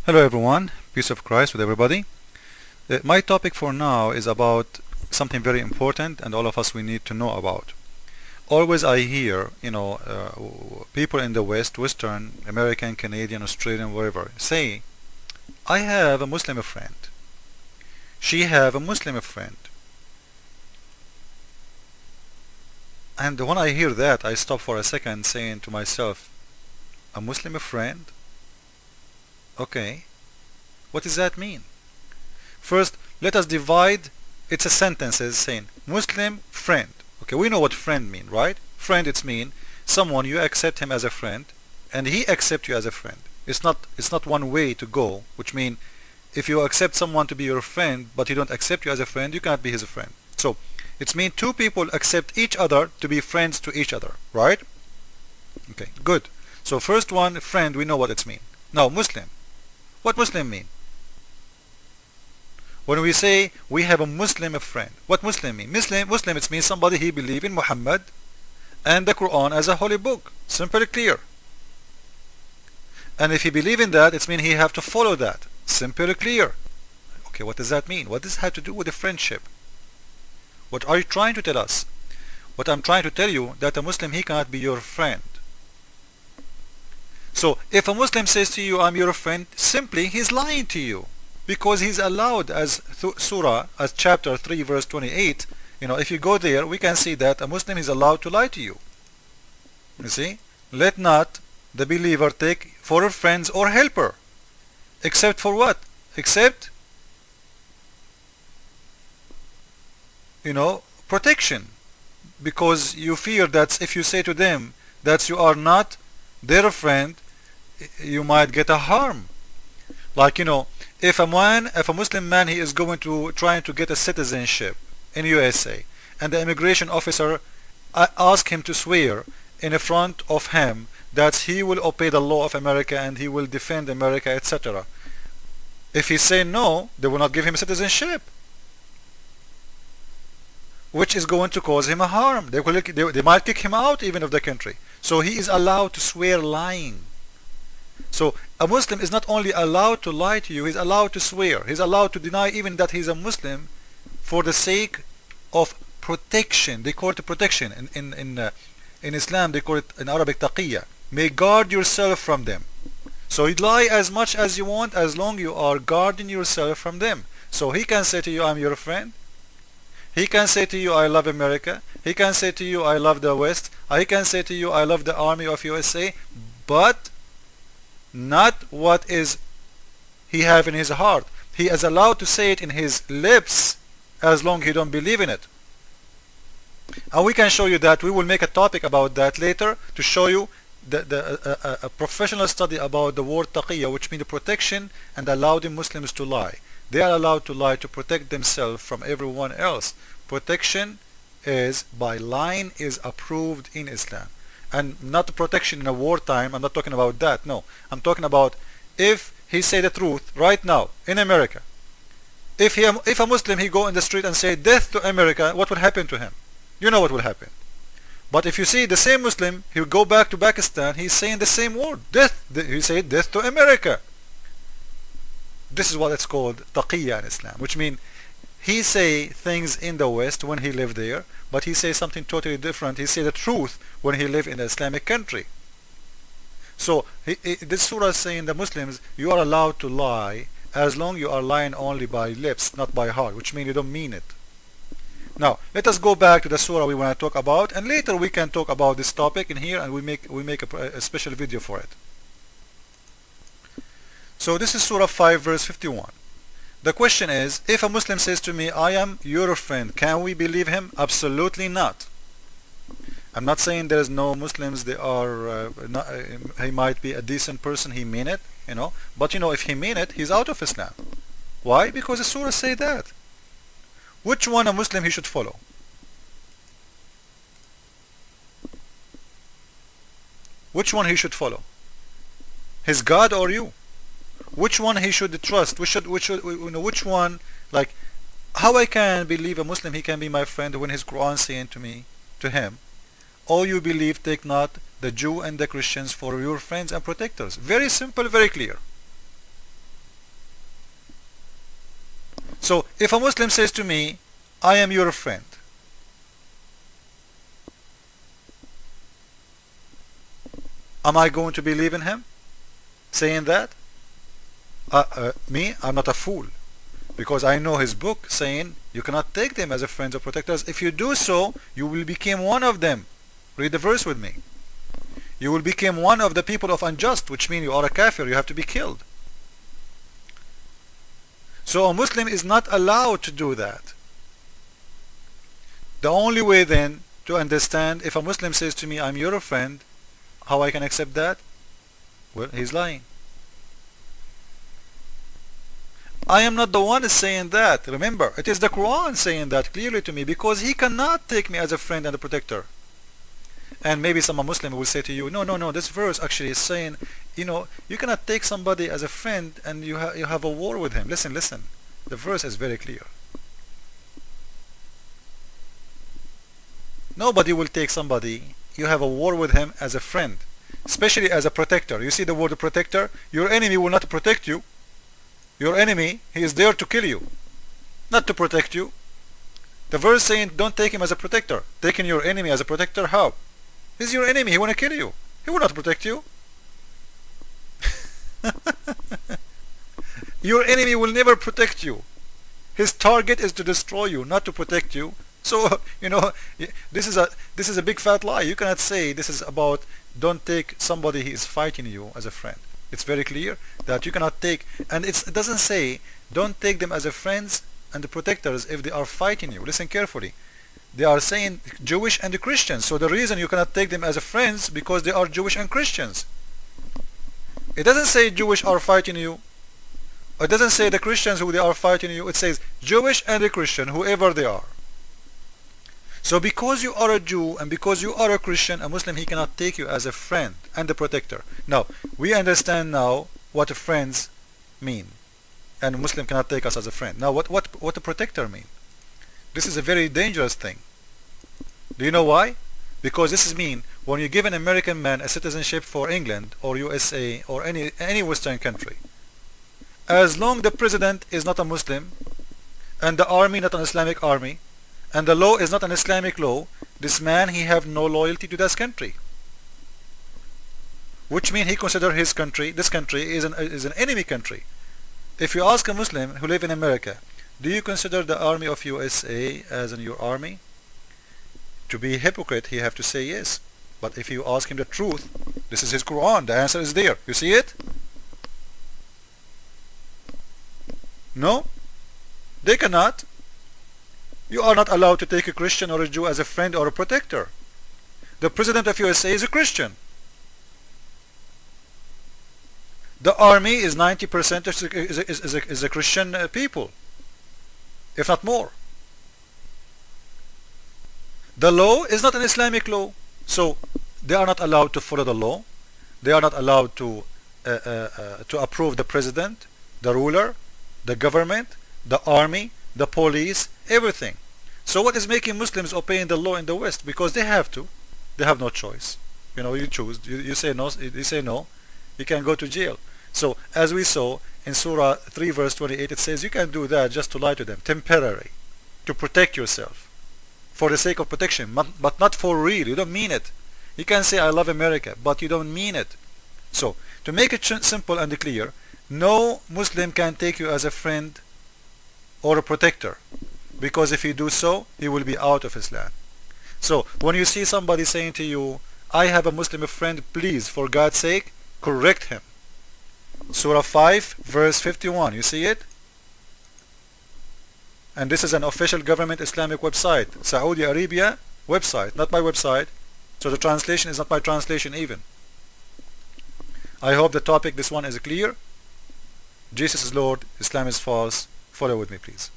Hello everyone, peace of Christ with everybody. My topic for now is about something very important and all of us we need to know about. Always I hear, people in the West, Western, American, Canadian, Australian, wherever, say, I have a Muslim friend. She have a Muslim friend. And when I hear that, I stop for a second saying to myself, a Muslim friend? Okay, what does that mean? First, let us divide. It's a sentences saying Muslim friend. Okay, we know what friend mean, right? Friend, it's mean someone you accept him as a friend, and he accept you as a friend. It's not one way to go, which mean if you accept someone to be your friend, but he don't accept you as a friend, you cannot be his friend. So it's mean two people accept each other to be friends to each other, right? Okay, good. So first one, friend, we know what it's mean. Now Muslim. What Muslim mean? When we say we have a Muslim friend, what Muslim mean? Muslim it means somebody he believe in Muhammad and the Quran as a holy book. Simple, clear. And if he believe in that, it means he have to follow that. Simple, clear. Okay, what does that mean? What does it have to do with the friendship? What are you trying to tell us? What I'm trying to tell you, that a Muslim, he cannot be your friend. So if a Muslim says to you, I'm your friend, simply he's lying to you. Because he's allowed, as Surah, as chapter 3 verse 28, if you go there, we can see that a Muslim is allowed to lie to you. You see? Let not the believer take for her friends or helper. Except for what? Except, protection. Because you fear that if you say to them that you are not their friend, you might get a harm. Like, if a Muslim man, he is trying to get a citizenship in USA, and the immigration officer ask him to swear in front of him that he will obey the law of America and he will defend America, etc. If he say no, they will not give him citizenship, which is going to cause him a harm. They might kick him out even of the country. So he is allowed to swear lying. So a Muslim is not only allowed to lie to you, he's allowed to swear. He's allowed to deny even that he's a Muslim for the sake of protection. They call it protection. In Islam, they call it in Arabic taqiyya. May guard yourself from them. So you lie as much as you want as long you are guarding yourself from them. So he can say to you, I'm your friend. He can say to you, I love America. He can say to you, I love the West. He can say to you, I love the army of USA. But not what is he have in his heart. He is allowed to say it in his lips as long as he don't believe in it. And we can show you that. We will make a topic about that later to show you a professional study about the word taqiyya, which means the protection, and allowing Muslims to lie. They are allowed to lie to protect themselves from everyone else. Protection is by lying is approved in Islam. And not protection in a wartime. I'm not talking about that. No, I'm talking about if he say the truth right now in America. If a Muslim, he go in the street and say death to America, what will happen to him? You know what will happen. But if you see the same Muslim, he will go back to Pakistan, he's saying the same word, death. He say death to America. This is what it's called taqiyya in Islam, which means he say things in the West when he lived there, but he say something totally different. He say the truth when he lived in an Islamic country. So this surah is saying the Muslims, you are allowed to lie as long you are lying only by lips, not by heart, which means you don't mean it. Now let us go back to the surah we want to talk about, and later we can talk about this topic in here, and we make a special video for it. So this is Surah 5 verse 51. The question is, if a Muslim says to me, I am your friend, can we believe him? Absolutely not. I'm not saying there is no Muslims, they are he might be a decent person, he mean it, but if he mean it, he's out of Islam. Why? Because the surah say that. Which one a Muslim he should follow? Which one he should follow? His God or you? Which one he should trust? Which one, like, how I can believe a Muslim he can be my friend when his Quran saying to him, all you believe, take not the Jew and the Christians for your friends and protectors. Very simple, very clear. So if a Muslim says to me, I am your friend, am I going to believe in him saying that? Me, I'm not a fool, because I know his book saying you cannot take them as a friends or protectors. If you do so, you will become one of them. Read the verse with me. You will become one of the people of unjust, which means you are a kafir, you have to be killed. So a Muslim is not allowed to do that. The only way then to understand, if a Muslim says to me, I'm your friend, how I can accept that? Well, he's lying. I am not the one saying that. Remember, it is the Quran saying that clearly to me, because he cannot take me as a friend and a protector. And maybe some Muslim will say to you, no, this verse actually is saying, you cannot take somebody as a friend and you have a war with him. Listen. The verse is very clear. Nobody will take somebody you have a war with him as a friend, especially as a protector. You see the word protector? Your enemy will not protect you. Your enemy, he is there to kill you, not to protect you. The verse saying don't take him as a protector. Taking your enemy as a protector, how? He's your enemy, he want to kill you. He will not protect you. Your enemy will never protect you. His target is to destroy you, not to protect you. So, this is a big fat lie. You cannot say this is about don't take somebody he is fighting you as a friend. It's very clear that you cannot take, and it doesn't say don't take them as a friends and the protectors if they are fighting you. Listen carefully. They are saying Jewish and the Christians. So the reason you cannot take them as a friends because they are Jewish and Christians. It doesn't say Jewish are fighting you. It doesn't say the Christians who they are fighting you. It says Jewish and the Christian, whoever they are. So because you are a Jew and because you are a Christian, a Muslim, he cannot take you as a friend and a protector. Now, we understand now what a friends mean. And a Muslim cannot take us as a friend. Now, what a protector mean? This is a very dangerous thing. Do you know why? Because this is mean when you give an American man a citizenship for England or USA or any Western country, as long the president is not a Muslim and the army not an Islamic army and the law is not an Islamic law, this man, he have no loyalty to this country. Which means he consider his country, this country is an enemy country. If you ask a Muslim who live in America, do you consider the army of USA as in your army? To be a hypocrite, he have to say yes. But if you ask him the truth, this is his Quran, the answer is there. You see it? No? They cannot. You are not allowed to take a Christian or a Jew as a friend or a protector. The president of USA is a Christian. The army is 90% is a Christian people, if not more. The law is not an Islamic law, so they are not allowed to follow the law. They are not allowed to approve the president, the ruler, the government, the army, the police, everything. So what is making Muslims obeying the law in the West? Because they have to. They have no choice. You choose. You say no. You say no. You can go to jail. So as we saw in Surah 3 verse 28, it says you can do that just to lie to them, temporary, to protect yourself, for the sake of protection, but not for real. You don't mean it. You can say I love America, but you don't mean it. So to make it simple and clear, no Muslim can take you as a friend or a protector, because if you do so, he will be out of Islam. So when you see somebody saying to you, I have a Muslim friend, please, for God's sake, correct him. Surah 5 verse 51, you see it? And this is an official government Islamic website, Saudi Arabia website, not my website. So the translation is not my translation even. I hope the topic, this one, is clear. Jesus is Lord, Islam is false. Follow with me, please.